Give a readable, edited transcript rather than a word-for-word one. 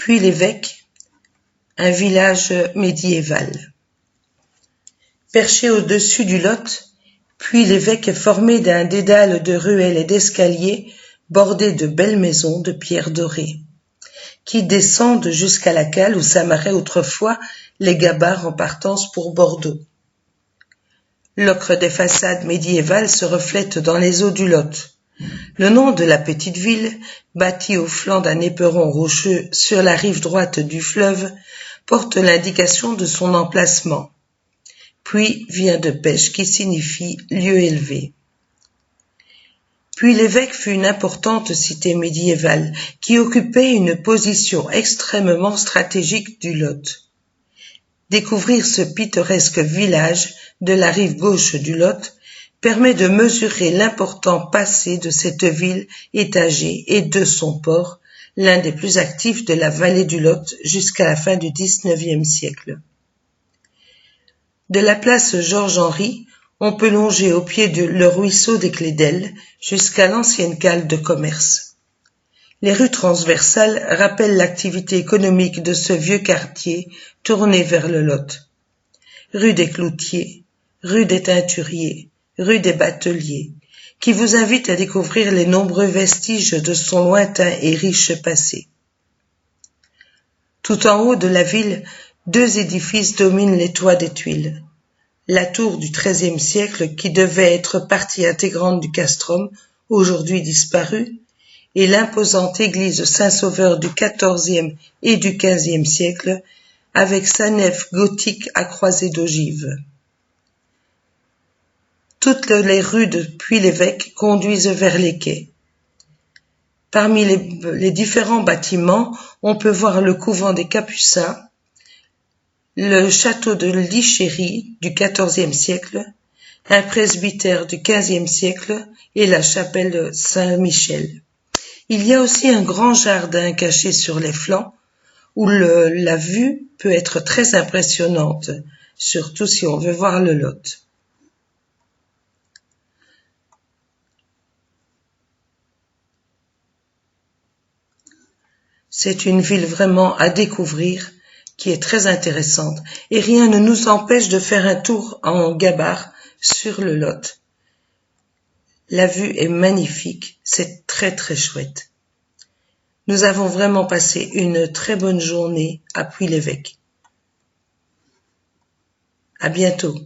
Puy-l'Évêque, un village médiéval. Perché au-dessus du Lot, Puy-l'Évêque est formé d'un dédale de ruelles et d'escaliers bordés de belles maisons de pierre dorée, qui descendent jusqu'à la cale où s'amarraient autrefois les gabarres en partance pour Bordeaux. L'ocre des façades médiévales se reflète dans les eaux du Lot. Le nom de la petite ville, bâtie au flanc d'un éperon rocheux sur la rive droite du fleuve, porte l'indication de son emplacement. Puy vient de pêche qui signifie lieu élevé. Puy-l'Évêque fut une importante cité médiévale qui occupait une position extrêmement stratégique du Lot. Découvrir ce pittoresque village de la rive gauche du Lot permet de mesurer l'important passé de cette ville étagée et de son port, l'un des plus actifs de la vallée du Lot jusqu'à la fin du XIXe siècle. De la place Georges-Henri, on peut longer au pied le ruisseau des Clédelles jusqu'à l'ancienne cale de commerce. Les rues transversales rappellent l'activité économique de ce vieux quartier tourné vers le Lot. Rue des Cloutiers, rue des Teinturiers, rue des Bateliers, qui vous invite à découvrir les nombreux vestiges de son lointain et riche passé. Tout en haut de la ville, deux édifices dominent les toits des Tuiles. La tour du XIIIe siècle, qui devait être partie intégrante du castrum, aujourd'hui disparue, et l'imposante église Saint-Sauveur du XIVe et du XVe siècle, avec sa nef gothique à croisée d'ogives. Toutes les rues de Puy-l'Évêque conduisent vers les quais. Parmi les différents bâtiments, on peut voir le couvent des Capucins, le château de Lichéry du XIVe siècle, un presbytère du XVe siècle et la chapelle Saint-Michel. Il y a aussi un grand jardin caché sur les flancs où la vue peut être très impressionnante, surtout si on veut voir le Lot. C'est une ville vraiment à découvrir, qui est très intéressante, et rien ne nous empêche de faire un tour en gabarre sur le Lot. La vue est magnifique, c'est très très chouette. Nous avons vraiment passé une très bonne journée à Puy-l'Évêque. À bientôt.